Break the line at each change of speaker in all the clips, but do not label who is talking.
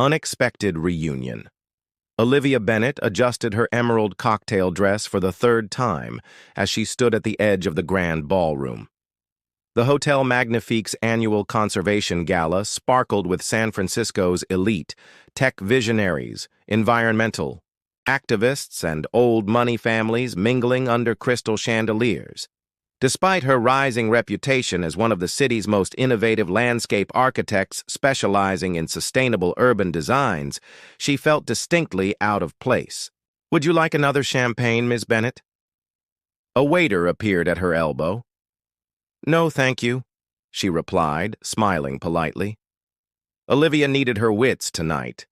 unexpected reunion. Olivia Bennet adjusted her emerald cocktail dress for the third time as she stood at the edge of the grand ballroom. The Hotel Magnifique's annual conservation gala sparkled with San Francisco's elite, tech visionaries, environmental activists, and old money families mingling under crystal chandeliers. Despite her rising reputation as one of the city's most innovative landscape architects specializing in sustainable urban designs, she felt distinctly out of place. "Would you like another champagne, Miss Bennet?" A waiter appeared at her elbow. "No, thank you," she replied, smiling politely. Olivia needed her wits tonight.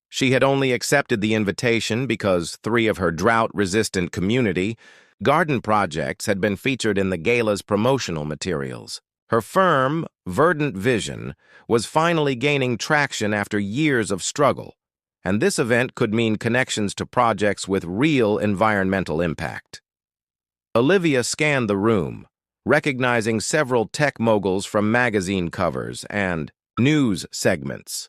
She had only accepted the invitation because 3 of her drought-resistant community garden projects had been featured in the gala's promotional materials. Her firm, verdant vision was finally gaining traction after years of struggle, and this event could mean connections to projects with real environmental impact. Olivia scanned the room, recognizing several tech moguls from magazine covers and news segments.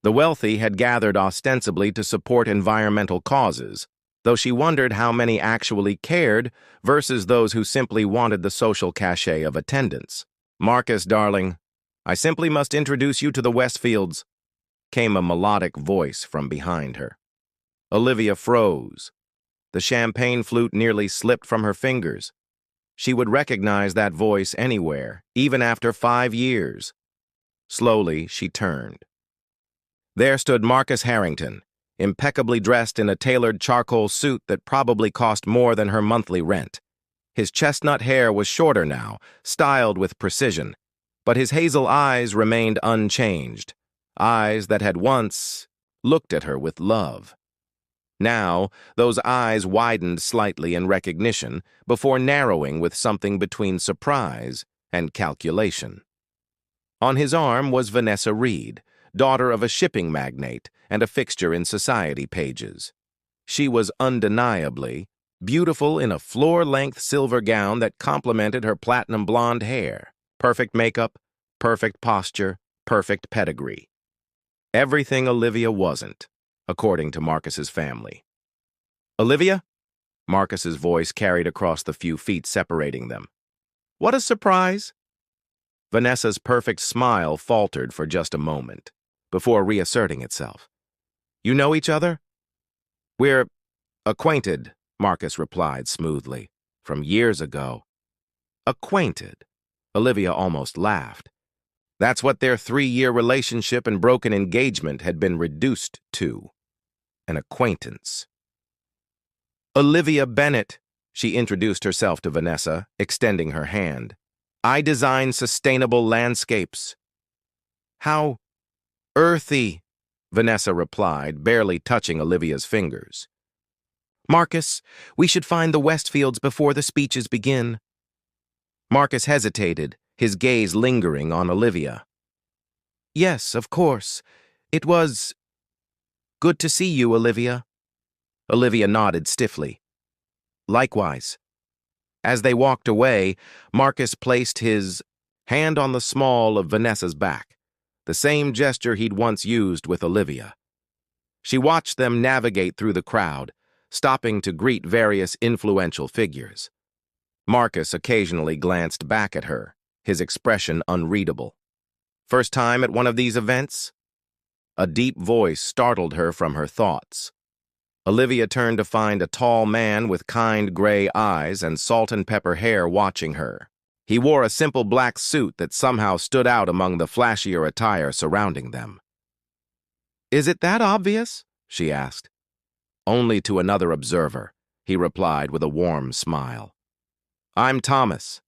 The wealthy had gathered ostensibly to support environmental causes, though she wondered how many actually cared versus those who simply wanted the social cachet of attendance. "Marcus, darling, I simply must introduce you to the Westfields," came a melodic voice from behind her. Olivia froze. The champagne flute nearly slipped from her fingers. She would recognize that voice anywhere, even after 5 years. Slowly, she turned. There stood Marcus Harrington, impeccably dressed in a tailored charcoal suit that probably cost more than her monthly rent. His chestnut hair was shorter now, styled with precision, but his hazel eyes remained unchanged, eyes that had once looked at her with love. Now, those eyes widened slightly in recognition before narrowing with something between surprise and calculation. On his arm was Vanessa Reed, daughter of a shipping magnate and a fixture in society pages. She was undeniably beautiful in a floor-length silver gown that complemented her platinum blonde hair. Perfect makeup, perfect posture, perfect pedigree. Everything Olivia wasn't, according to Marcus's family. "Olivia?" Marcus's voice carried across the few feet separating them. "What a surprise!" Vanessa's perfect smile faltered for just a moment, before reasserting itself. "You know each other?" "We're acquainted," Marcus replied smoothly. "From years ago." Acquainted? Olivia almost laughed. That's what their 3-year relationship and broken engagement had been reduced to. An acquaintance. "Olivia Bennet," she introduced herself to Vanessa, extending her hand. "I design sustainable landscapes." "How earthy," Vanessa replied, barely touching Olivia's fingers. "Marcus, we should find the Westfields before the speeches begin." Marcus hesitated, his gaze lingering on Olivia. "Yes, of course. It was good to see you, Olivia." Olivia nodded stiffly. "Likewise." As they walked away, Marcus placed his hand on the small of Vanessa's back, the same gesture he'd once used with Olivia. She watched them navigate through the crowd, stopping to greet various influential figures. Marcus occasionally glanced back at her, his expression unreadable. "First time at one of these events?" A deep voice startled her from her thoughts. Olivia turned to find a tall man with kind gray eyes and salt and pepper hair watching her. He wore a simple black suit that somehow stood out among the flashier attire surrounding them. "Is it that obvious?" she asked. "Only to another observer," he replied with a warm smile. "I'm Thomas.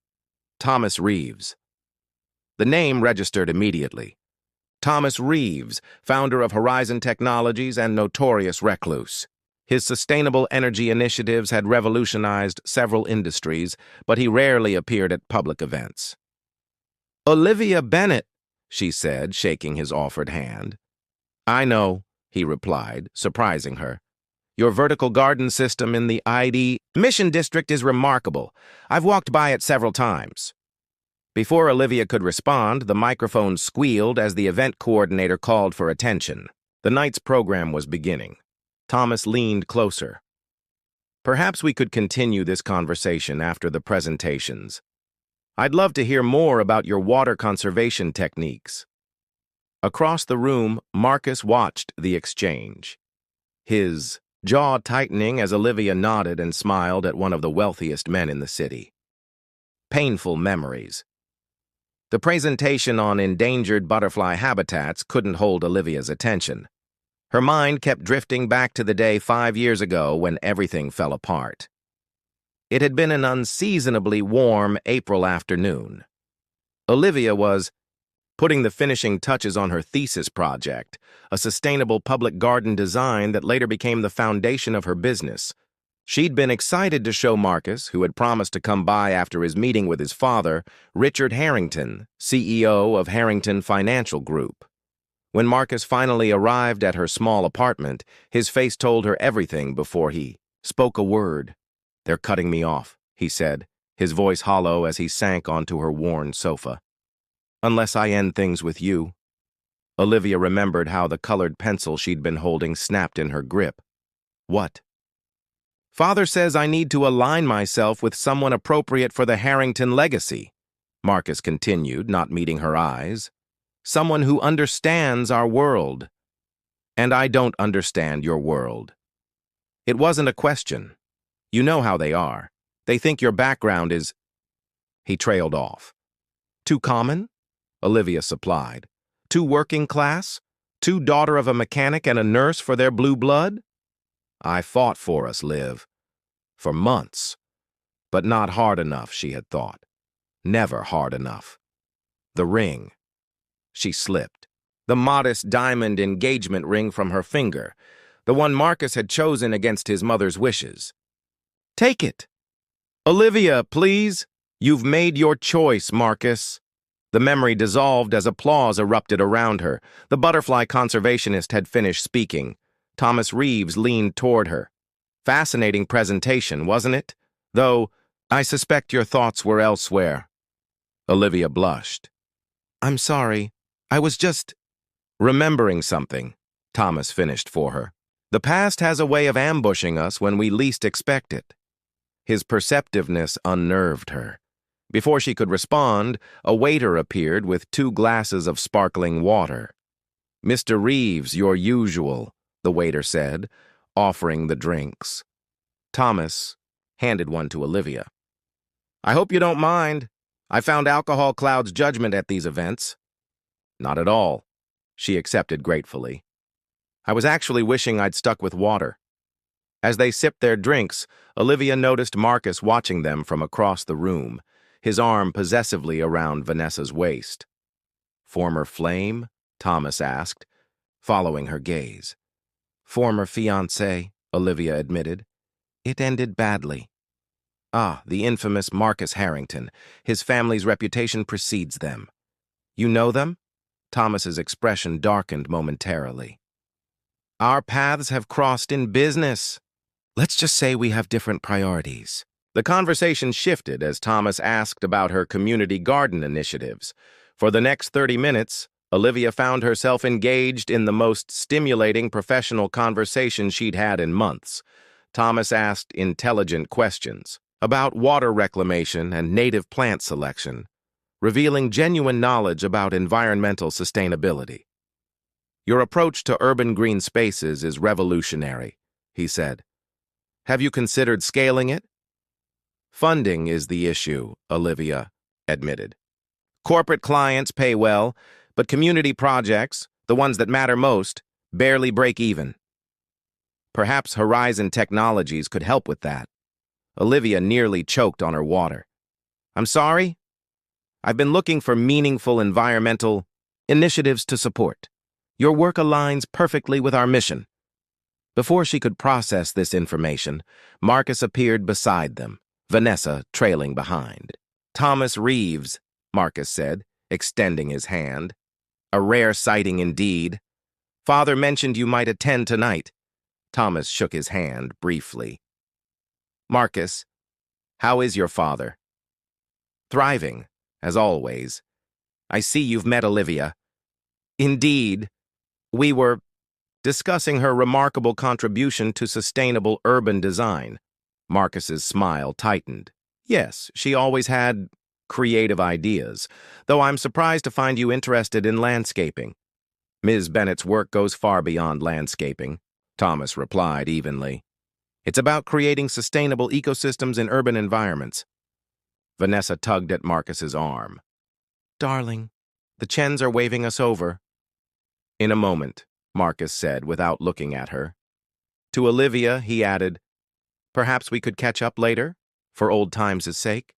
Thomas Reeves." The name registered immediately. Thomas Reeves, founder of Horizon Technologies and notorious recluse. His sustainable energy initiatives had revolutionized several industries, but he rarely appeared at public events. "Olivia Bennet," she said, shaking his offered hand. "I know," he replied, surprising her. "Your vertical garden system in the ID Mission District is remarkable. I've walked by it several times." Before Olivia could respond, the microphone squealed as the event coordinator called for attention. The night's program was beginning. Thomas leaned closer. Perhaps we could continue this conversation after the presentations. I'd love to hear more about your water conservation techniques. Across the room, Marcus watched the exchange, his jaw tightening as Olivia nodded and smiled at one of the wealthiest men in the city. Painful memories. The presentation on endangered butterfly habitats couldn't hold Olivia's attention. Her mind kept drifting back to the day 5 years ago when everything fell apart. It had been an unseasonably warm April afternoon. Olivia was putting the finishing touches on her thesis project, a sustainable public garden design that later became the foundation of her business. She'd been excited to show Marcus, who had promised to come by after his meeting with his father, Richard Harrington, CEO of Harrington Financial Group. When Marcus finally arrived at her small apartment, his face told her everything before he spoke a word. "They're cutting me off," he said, his voice hollow as he sank onto her worn sofa. "Unless I end things with you." Olivia remembered how the colored pencil she'd been holding snapped in her grip. "What?" "Father says I need to align myself with someone appropriate for the Harrington legacy," Marcus continued, not meeting her eyes. "Someone who understands our world. And I don't understand your world." It wasn't a question. You know how they are. They think your background is... He trailed off. "Too common?" Olivia supplied. "Too working class? Too daughter of a mechanic and a nurse for their blue blood?" "I fought for us, Liv. For months. But not hard enough," she had thought. Never hard enough. The ring. She slipped. The modest diamond engagement ring from her finger, the one Marcus had chosen against his mother's wishes. "Take it." "Olivia, please." "You've made your choice, Marcus." The memory dissolved as applause erupted around her. The butterfly conservationist had finished speaking. Thomas Reeves leaned toward her. "Fascinating presentation, wasn't it? Though, I suspect your thoughts were elsewhere." Olivia blushed. "I'm sorry. I was just remembering something," Thomas finished for her. "The past has a way of ambushing us when we least expect it." His perceptiveness unnerved her. Before she could respond, a waiter appeared with 2 glasses of sparkling water. "Mr. Reeves, your usual," the waiter said, offering the drinks. Thomas handed one to Olivia. "I hope you don't mind. I found alcohol clouds judgment at these events." "Not at all," she accepted gratefully. "I was actually wishing I'd stuck with water." As they sipped their drinks, Olivia noticed Marcus watching them from across the room, his arm possessively around Vanessa's waist. "Former flame?" Thomas asked, following her gaze. "Former fiancé," Olivia admitted. "It ended badly." "Ah, the infamous Marcus Harrington. His family's reputation precedes them." "You know them?" Thomas's expression darkened momentarily. "Our paths have crossed in business. Let's just say we have different priorities." The conversation shifted as Thomas asked about her community garden initiatives. For the next 30 minutes, Olivia found herself engaged in the most stimulating professional conversation she'd had in months. Thomas asked intelligent questions about water reclamation and native plant selection, revealing genuine knowledge about environmental sustainability. "Your approach to urban green spaces is revolutionary," he said. "Have you considered scaling it?" "Funding is the issue," Olivia admitted. "Corporate clients pay well, but community projects, the ones that matter most, barely break even." "Perhaps Horizon Technologies could help with that." Olivia nearly choked on her water. "I'm sorry? I've been looking for meaningful environmental initiatives to support. Your work aligns perfectly with our mission." Before she could process this information, Marcus appeared beside them, Vanessa trailing behind. "Thomas Reeves," Marcus said, extending his hand. "A rare sighting indeed. Father mentioned you might attend tonight." Thomas shook his hand briefly. "Marcus, how is your father?" "Thriving, as always. I see you've met Olivia." "Indeed. We were discussing her remarkable contribution to sustainable urban design. Marcus's smile tightened. Yes, she always had creative ideas, though I'm surprised to find you interested in landscaping. Ms. Bennett's work goes far beyond landscaping, Thomas replied evenly. It's about creating sustainable ecosystems in urban environments. Vanessa tugged at Marcus's arm. Darling, the Chens are waving us over. In a moment, Marcus said without looking at her. To Olivia, he added, perhaps we could catch up later, for old times' sake.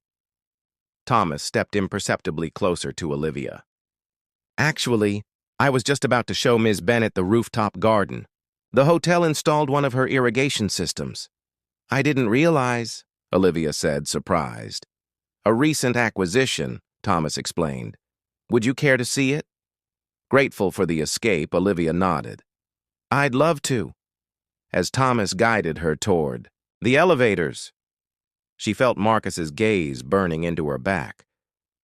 Thomas stepped imperceptibly closer to Olivia. Actually, I was just about to show Ms. Bennett the rooftop garden. The hotel installed one of her irrigation systems. I didn't realize, Olivia said, surprised. A recent acquisition, Thomas explained. Would you care to see it? Grateful for the escape, Olivia nodded. I'd love to. As Thomas guided her toward the elevators, she felt Marcus's gaze burning into her back.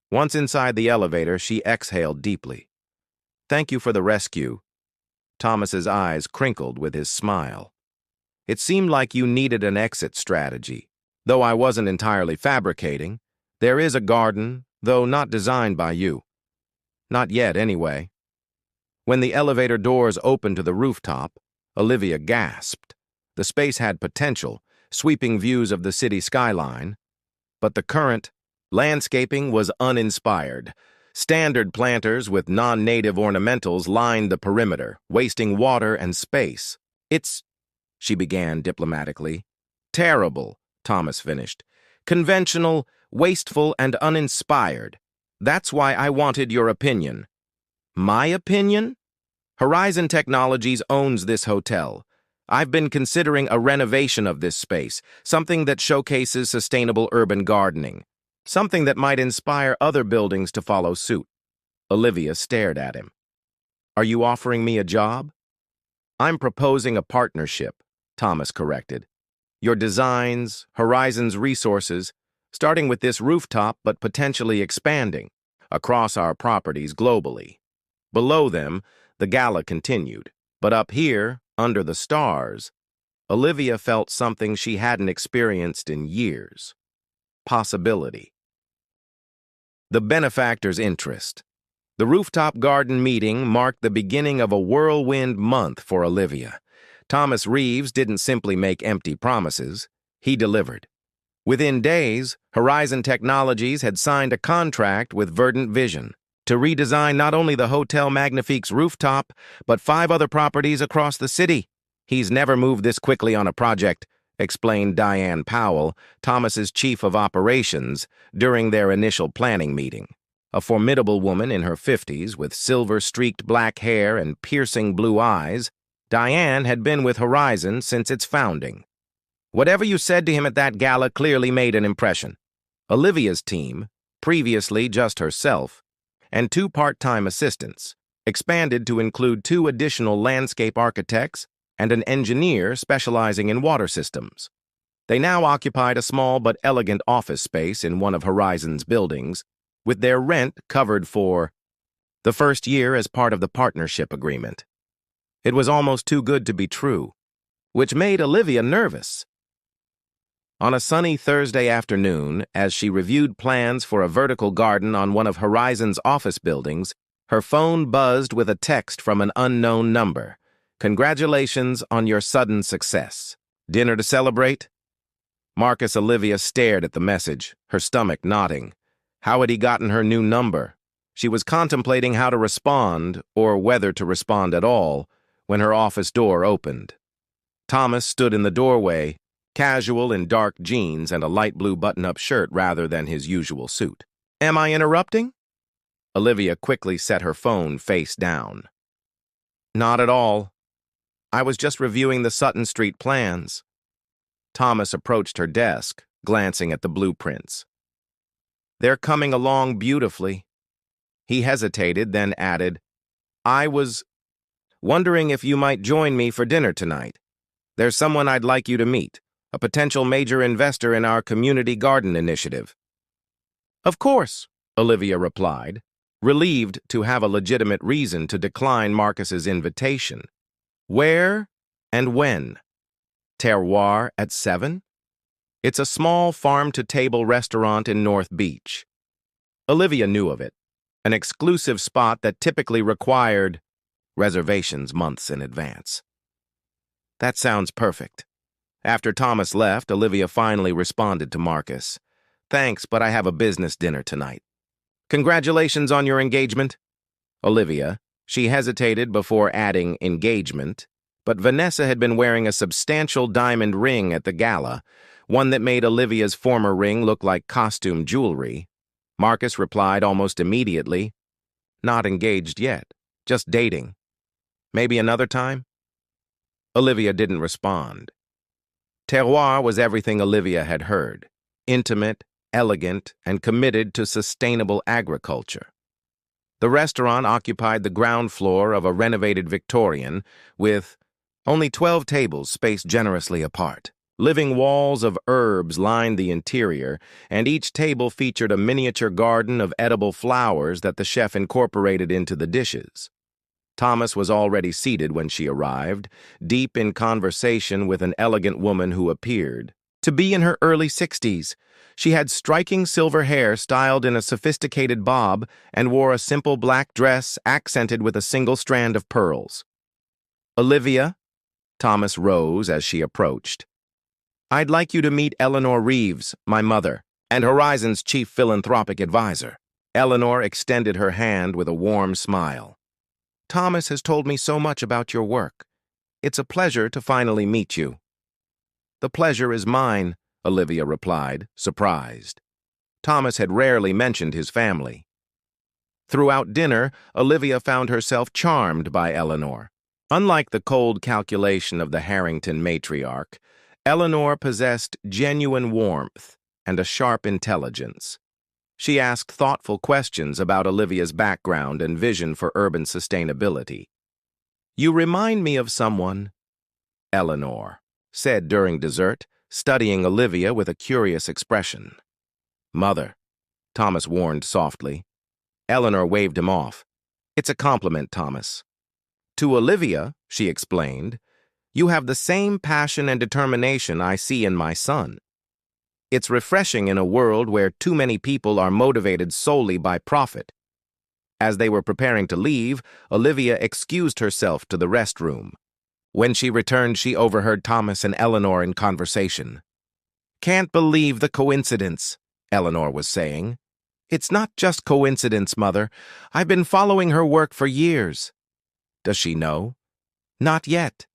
Once inside the elevator, she exhaled deeply. Thank you for the rescue. Thomas's eyes crinkled with his smile. It seemed like you needed an exit strategy. Though I wasn't entirely fabricating, there is a garden, though not designed by you. Not yet, anyway. When the elevator doors opened to the rooftop, Olivia gasped. The space had potential, sweeping views of the city skyline. But the current landscaping was uninspired. Standard planters with non-native ornamentals lined the perimeter, wasting water and space. It's, she began diplomatically. Terrible, Thomas finished. Conventional, wasteful, and uninspired. That's why I wanted your opinion. My opinion? Horizon Technologies owns this hotel. I've been considering a renovation of this space, something that showcases sustainable urban gardening. Something that might inspire other buildings to follow suit. Olivia stared at him. Are you offering me a job? I'm proposing a partnership, Thomas corrected. Your designs, Horizon's resources, starting with this rooftop but potentially expanding across our properties globally. Below them, the gala continued, but up here, under the stars, Olivia felt something she hadn't experienced in years. Possibility. The benefactor's interest. The rooftop garden meeting marked the beginning of a whirlwind month for Olivia. Thomas Reeves didn't simply make empty promises, he delivered. Within days, Horizon Technologies had signed a contract with Verdant Vision to redesign not only the Hotel Magnifique's rooftop, but 5 other properties across the city. He's never moved this quickly on a project, explained Diane Powell, Thomas's chief of operations, during their initial planning meeting. A formidable woman in her 50s with silver-streaked black hair and piercing blue eyes, Diane had been with Horizon since its founding. Whatever you said to him at that gala clearly made an impression. Olivia's team, previously just herself, and 2 part-time assistants, expanded to include 2 additional landscape architects and an engineer specializing in water systems. They now occupied a small but elegant office space in one of Horizon's buildings, with their rent covered for the first year as part of the partnership agreement. It was almost too good to be true, which made Olivia nervous. On a sunny Thursday afternoon, as she reviewed plans for a vertical garden on one of Horizon's office buildings, her phone buzzed with a text from an unknown number. Congratulations on your sudden success. Dinner to celebrate? Olivia stared at the message, her stomach knotting. How had he gotten her new number? She was contemplating how to respond, or whether to respond at all, when her office door opened. Thomas stood in the doorway, casual in dark jeans and a light blue button-up shirt rather than his usual suit. Am I interrupting? Olivia quickly set her phone face down. Not at all. I was just reviewing the Sutton Street plans. Thomas approached her desk, glancing at the blueprints. They're coming along beautifully. He hesitated, then added, I was wondering if you might join me for dinner tonight. There's someone I'd like you to meet, a potential major investor in our community garden initiative. Of course, Olivia replied, relieved to have a legitimate reason to decline Marcus's invitation. Where and when? Terroir at 7? It's a small farm-to-table restaurant in North Beach. Olivia knew of it, an exclusive spot that typically required reservations months in advance. That sounds perfect. After Thomas left, Olivia finally responded to Marcus. Thanks, but I have a business dinner tonight. Congratulations on your engagement. Olivia, she hesitated before adding engagement, but Vanessa had been wearing a substantial diamond ring at the gala, one that made Olivia's former ring look like costume jewelry. Marcus replied almost immediately, not engaged yet, just dating. Maybe another time? Olivia didn't respond. Terroir was everything Olivia had heard, intimate, elegant, and committed to sustainable agriculture. The restaurant occupied the ground floor of a renovated Victorian with only 12 tables spaced generously apart. Living walls of herbs lined the interior, and each table featured a miniature garden of edible flowers that the chef incorporated into the dishes. Thomas was already seated when she arrived, deep in conversation with an elegant woman who appeared to be in her early 60s. She had striking silver hair styled in a sophisticated bob and wore a simple black dress accented with a single strand of pearls. Olivia, Thomas rose as she approached. I'd like you to meet Eleanor Reeves, my mother, and Horizon's chief philanthropic advisor. Eleanor extended her hand with a warm smile. Thomas has told me so much about your work. It's a pleasure to finally meet you. The pleasure is mine, Olivia replied, surprised. Thomas had rarely mentioned his family. Throughout dinner, Olivia found herself charmed by Eleanor. Unlike the cold calculation of the Harrington matriarch, Eleanor possessed genuine warmth and a sharp intelligence. She asked thoughtful questions about Olivia's background and vision for urban sustainability. You remind me of someone, Eleanor said during dessert, studying Olivia with a curious expression. Mother, Thomas warned softly. Eleanor waved him off. It's a compliment, Thomas. To Olivia, she explained, you have the same passion and determination I see in my son. It's refreshing in a world where too many people are motivated solely by profit. As they were preparing to leave, Olivia excused herself to the restroom. When she returned, she overheard Thomas and Eleanor in conversation. Can't believe the coincidence, Eleanor was saying. It's not just coincidence, Mother. I've been following her work for years. Does she know? Not yet,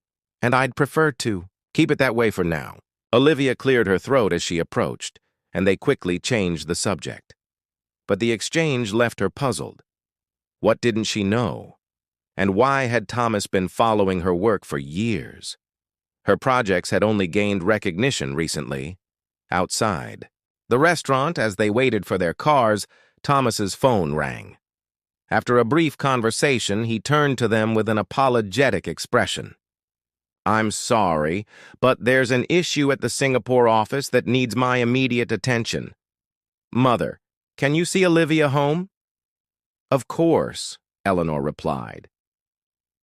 and I'd prefer to. Keep it that way for now. Olivia cleared her throat as she approached, and they quickly changed the subject. But the exchange left her puzzled. What didn't she know? And why had Thomas been following her work for years? Her projects had only gained recognition recently, outside. The restaurant, as they waited for their cars, Thomas's phone rang. After a brief conversation, he turned to them with an apologetic expression. I'm sorry, but there's an issue at the Singapore office that needs my immediate attention. Mother, can you see Olivia home? Of course, Eleanor replied.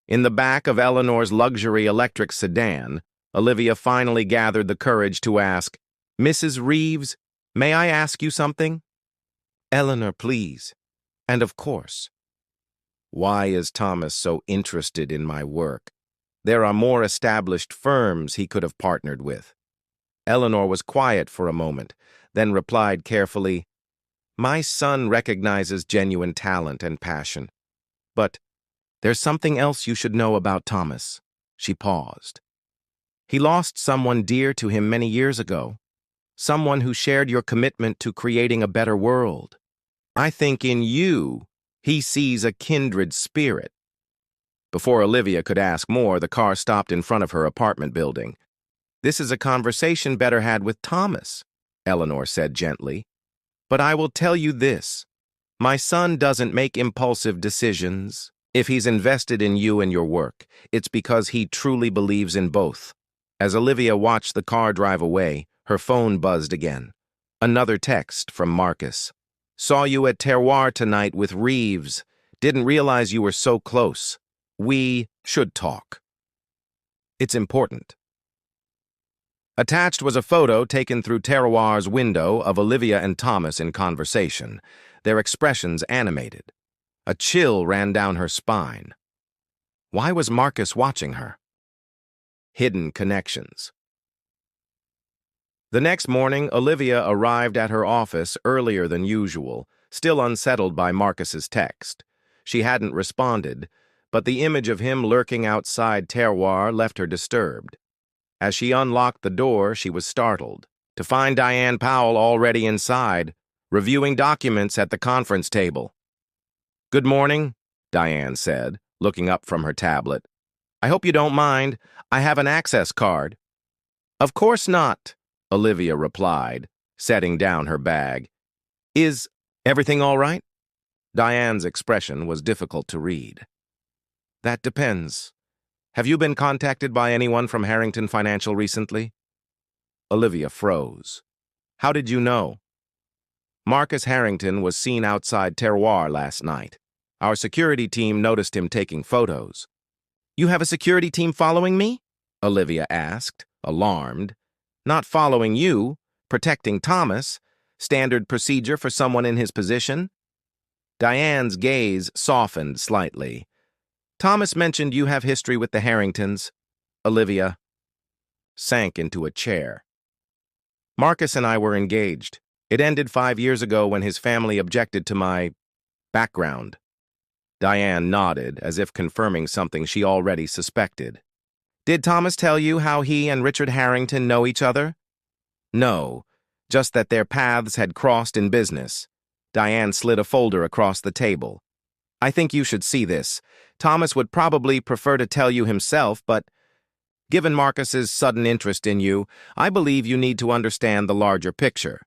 In the back of Eleanor's luxury electric sedan, Olivia finally gathered the courage to ask, Mrs. Reeves, may I ask you something? Eleanor, please. And of course. Why is Thomas so interested in my work? There are more established firms he could have partnered with. Eleanor was quiet for a moment, then replied carefully, My son recognizes genuine talent and passion. But there's something else you should know about Thomas. She paused. He lost someone dear to him many years ago, someone who shared your commitment to creating a better world. I think in you, he sees a kindred spirit. Before Olivia could ask more, the car stopped in front of her apartment building. This is a conversation better had with Thomas, Eleanor said gently. But I will tell you this. My son doesn't make impulsive decisions. If he's invested in you and your work, it's because he truly believes in both. As Olivia watched the car drive away, her phone buzzed again. Another text from Marcus. Saw you at Terroir tonight with Reeves. Didn't realize you were so close. We should talk. It's important. Attached was a photo taken through Terroir's window of Olivia and Thomas in conversation, their expressions animated. A chill ran down her spine. Why was Marcus watching her? Hidden connections. The next morning, Olivia arrived at her office earlier than usual, still unsettled by Marcus's text. She hadn't responded, but the image of him lurking outside Terroir left her disturbed. As she unlocked the door, she was startled to find Diane Powell already inside, reviewing documents at the conference table. "Good morning," Diane said, looking up from her tablet. "I hope you don't mind. I have an access card." "Of course not," Olivia replied, setting down her bag. "Is everything all right?" Diane's expression was difficult to read. "That depends. Have you been contacted by anyone from Harrington Financial recently?" Olivia froze. "How did you know?" "Marcus Harrington was seen outside Terroir last night. Our security team noticed him taking photos." "You have a security team following me?" Olivia asked, alarmed. "Not following you, protecting Thomas. Standard procedure for someone in his position." Diane's gaze softened slightly. "Thomas mentioned you have history with the Harringtons." Olivia sank into a chair. "Marcus and I were engaged. It ended 5 years ago when his family objected to my background." Diane nodded, as if confirming something she already suspected. "Did Thomas tell you how he and Richard Harrington know each other?" "No, just that their paths had crossed in business." Diane slid a folder across the table. "I think you should see this. Thomas would probably prefer to tell you himself, but given Marcus's sudden interest in you, I believe you need to understand the larger picture."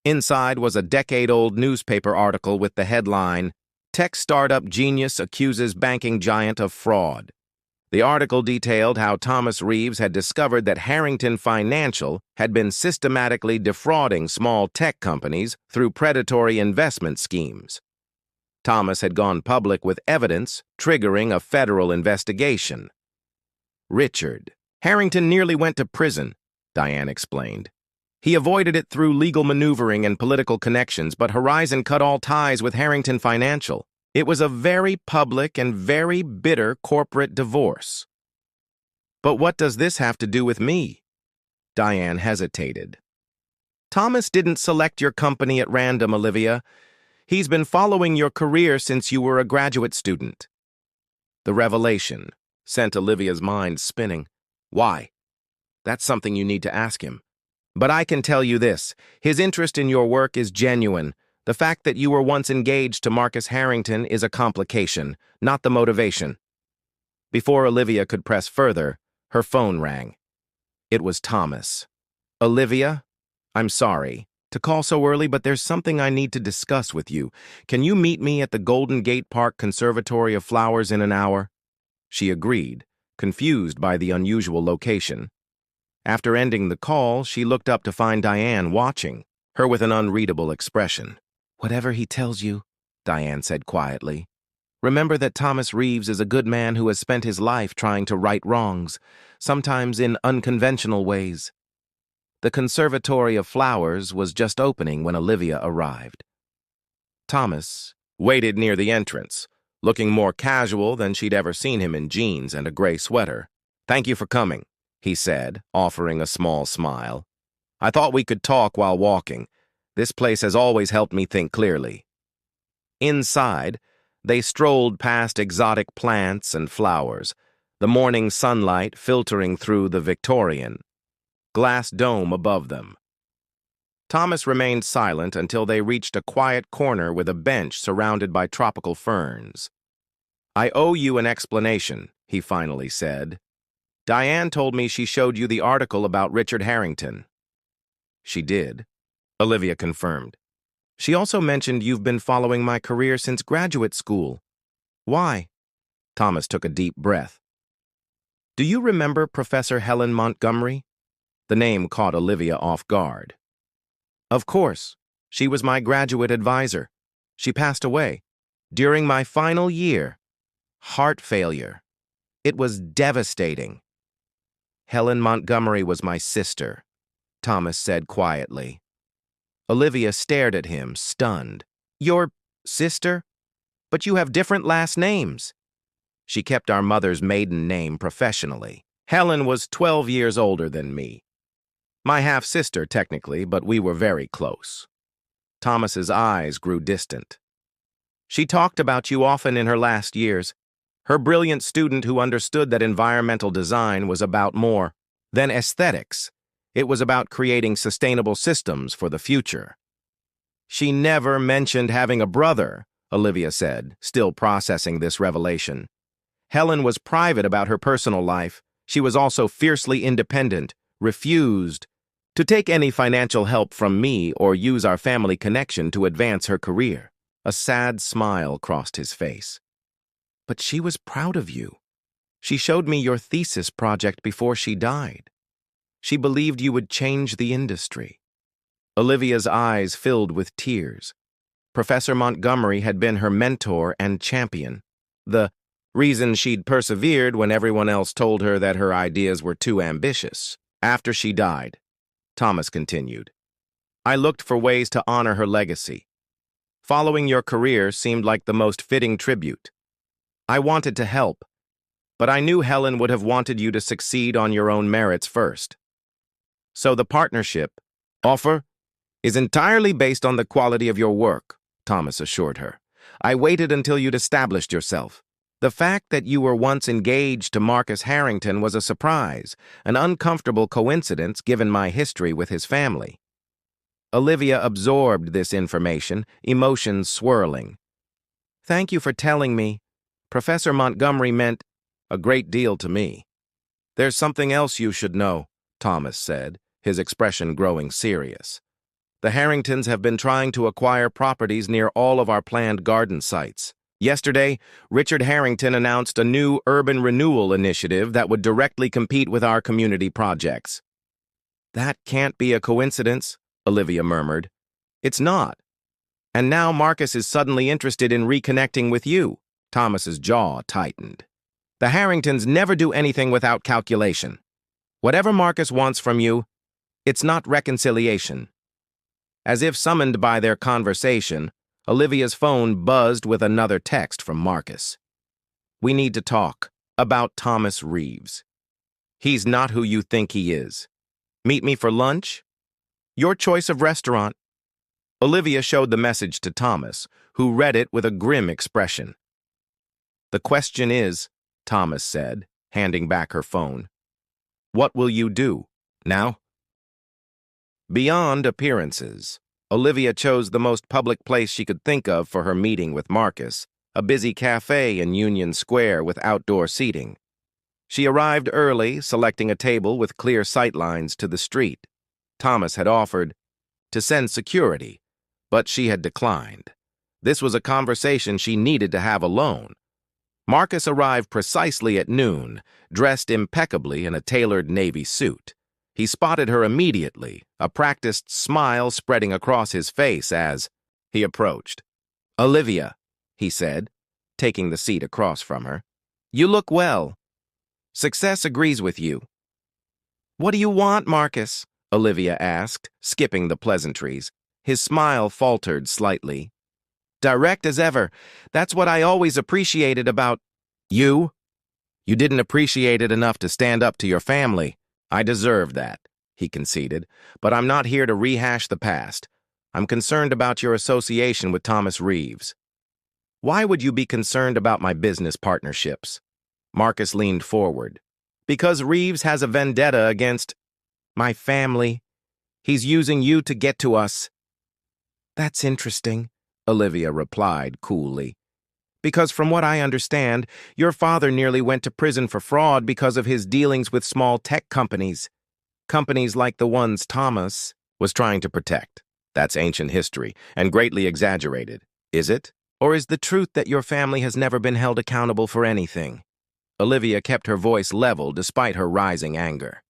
Inside was a decade-old newspaper article with the headline, "Tech Startup Genius Accuses Banking Giant of Fraud." The article detailed how Thomas Reeves had discovered that Harrington Financial had been systematically defrauding small tech companies through predatory investment schemes. Thomas had gone public with evidence triggering a federal investigation. "Richard Harrington nearly went to prison," Diane explained. "He avoided it through legal maneuvering and political connections, but Horizon cut all ties with Harrington Financial. It was a very public and very bitter corporate divorce." "But what does this have to do with me?" Diane hesitated. "Thomas didn't select your company at random, Olivia. He's been following your career since you were a graduate student." The revelation sent Olivia's mind spinning. "Why?" "That's something you need to ask him. But I can tell you this, his interest in your work is genuine. The fact that you were once engaged to Marcus Harrington is a complication, not the motivation." Before Olivia could press further, her phone rang. It was Thomas. "Olivia, I'm sorry to call so early, but there's something I need to discuss with you. Can you meet me at the Golden Gate Park Conservatory of Flowers in an hour?" She agreed, confused by the unusual location. After ending the call, she looked up to find Diane watching, her with an unreadable expression. "Whatever he tells you," Diane said quietly, "remember that Thomas Reeves is a good man who has spent his life trying to right wrongs, sometimes in unconventional ways." The Conservatory of Flowers was just opening when Olivia arrived. Thomas waited near the entrance, looking more casual than she'd ever seen him in jeans and a gray sweater. "Thank you for coming," he said, offering a small smile. "I thought we could talk while walking. This place has always helped me think clearly." Inside, they strolled past exotic plants and flowers, the morning sunlight filtering through the Victorian glass dome above them. Thomas remained silent until they reached a quiet corner with a bench surrounded by tropical ferns. "I owe you an explanation," he finally said. "Diane told me she showed you the article about Richard Harrington." "She did," Olivia confirmed. "She also mentioned you've been following my career since graduate school. Why?" Thomas took a deep breath. "Do you remember Professor Helen Montgomery?" The name caught Olivia off guard. "Of course. She was my graduate advisor. She passed away during my final year. Heart failure. It was devastating." Helen Montgomery was my sister, Thomas said quietly. Olivia stared at him, stunned. Your sister? But you have different last names. She kept our mother's maiden name professionally. Helen was 12 years older than me. My half-sister, technically, but we were very close. Thomas's eyes grew distant. She talked about you often in her last years. Her brilliant student who understood that environmental design was about more than aesthetics. It was about creating sustainable systems for the future. She never mentioned having a brother, Olivia said, still processing this revelation. Helen was private about her personal life. She was also fiercely independent, refused to take any financial help from me or use our family connection to advance her career. A sad smile crossed his face. But she was proud of you. She showed me your thesis project before she died. She believed you would change the industry. Olivia's eyes filled with tears. Professor Montgomery had been her mentor and champion. The reason she'd persevered when everyone else told her that her ideas were too ambitious. After she died, Thomas continued, I looked for ways to honor her legacy. Following your career seemed like the most fitting tribute. I wanted to help, but I knew Helen would have wanted you to succeed on your own merits first. So the partnership offer is entirely based on the quality of your work, Thomas assured her. I waited until you'd established yourself. The fact that you were once engaged to Marcus Harrington was a surprise, an uncomfortable coincidence given my history with his family. Olivia absorbed this information, emotions swirling. Thank you for telling me. Professor Montgomery meant a great deal to me. There's something else you should know, Thomas said, his expression growing serious. The Harringtons have been trying to acquire properties near all of our planned garden sites. Yesterday, Richard Harrington announced a new urban renewal initiative that would directly compete with our community projects. That can't be a coincidence, Olivia murmured. It's not. And now Marcus is suddenly interested in reconnecting with you. Thomas's jaw tightened. The Harringtons never do anything without calculation. Whatever Marcus wants from you, it's not reconciliation. As if summoned by their conversation, Olivia's phone buzzed with another text from Marcus. We need to talk about Thomas Reeves. He's not who you think he is. Meet me for lunch? Your choice of restaurant. Olivia showed the message to Thomas, who read it with a grim expression. The question is, Thomas said, handing back her phone, what will you do now? Beyond appearances, Olivia chose the most public place she could think of for her meeting with Marcus, a busy cafe in Union Square with outdoor seating. She arrived early, selecting a table with clear sightlines to the street. Thomas had offered to send security, but she had declined. This was a conversation she needed to have alone. Marcus arrived precisely at noon, dressed impeccably in a tailored navy suit. He spotted her immediately, a practiced smile spreading across his face as he approached. Olivia, he said, taking the seat across from her. You look well. Success agrees with you. What do you want, Marcus? Olivia asked, skipping the pleasantries. His smile faltered slightly. Direct as ever. That's what I always appreciated about you. You didn't appreciate it enough to stand up to your family. I deserve that, he conceded, but I'm not here to rehash the past. I'm concerned about your association with Thomas Reeves. Why would you be concerned about my business partnerships? Marcus leaned forward. Because Reeves has a vendetta against my family. He's using you to get to us. That's interesting, Olivia replied coolly. Because from what I understand, your father nearly went to prison for fraud because of his dealings with small tech companies. Companies like the ones Thomas was trying to protect. That's ancient history, and greatly exaggerated. Is it? Or is the truth that your family has never been held accountable for anything? Olivia kept her voice level despite her rising anger.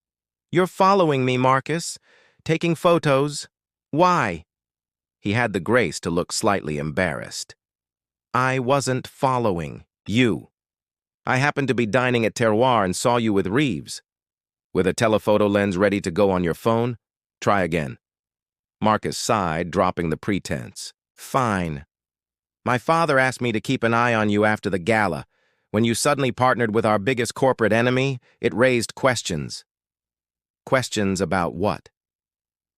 You're following me, Marcus. Taking photos. Why? He had the grace to look slightly embarrassed. I wasn't following you. I happened to be dining at Terroir and saw you with Reeves. With a telephoto lens ready to go on your phone? Try again. Marcus sighed, dropping the pretense. Fine. My father asked me to keep an eye on you after the gala. When you suddenly partnered with our biggest corporate enemy, it raised questions. Questions about what?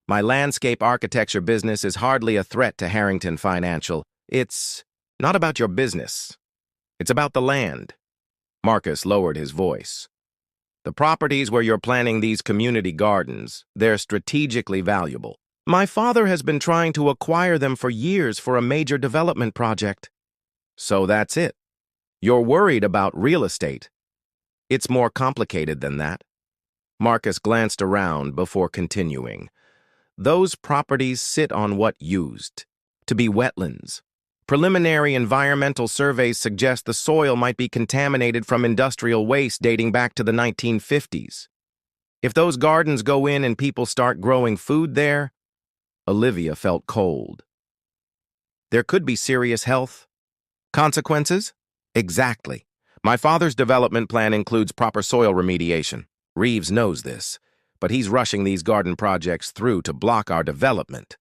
My landscape architecture business is hardly a threat to Harrington Financial. It's not about your business. It's about the land. Marcus lowered his voice. The properties where you're planning these community gardens, they're strategically valuable. My father has been trying to acquire them for years for a major development project. So that's it. You're worried about real estate. It's more complicated than that. Marcus glanced around before continuing. Those properties sit on what used to be wetlands. Preliminary environmental surveys suggest the soil might be contaminated from industrial waste dating back to the 1950s. If those gardens go in and people start growing food there, Olivia felt cold. There could be serious health consequences? Exactly. My father's development plan includes proper soil remediation. Reeves knows this, but he's rushing these garden projects through to block our development.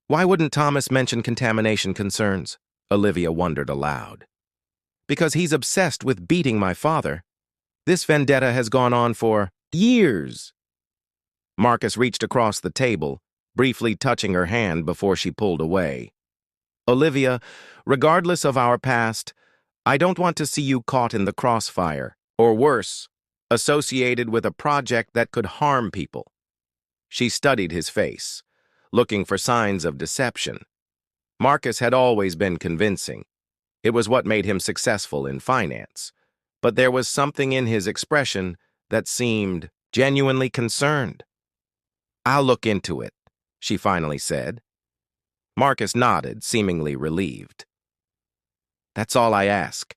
Why wouldn't Thomas mention contamination concerns? Olivia wondered aloud. Because he's obsessed with beating my father. This vendetta has gone on for years. Marcus reached across the table, briefly touching her hand before she pulled away. Olivia, regardless of our past, I don't want to see you caught in the crossfire, or worse, associated with a project that could harm people. She studied his face, looking for signs of deception. Marcus had always been convincing. It was what made him successful in finance. But there was something in his expression that seemed genuinely concerned. I'll look into it, she finally said. Marcus nodded, seemingly relieved. That's all I ask.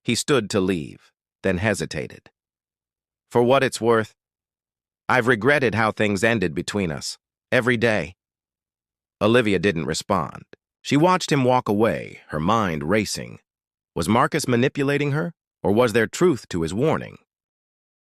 He stood to leave, then hesitated. For what it's worth, I've regretted how things ended between us, every day. Olivia didn't respond. She watched him walk away, her mind racing. Was Marcus manipulating her, or was there truth to his warning?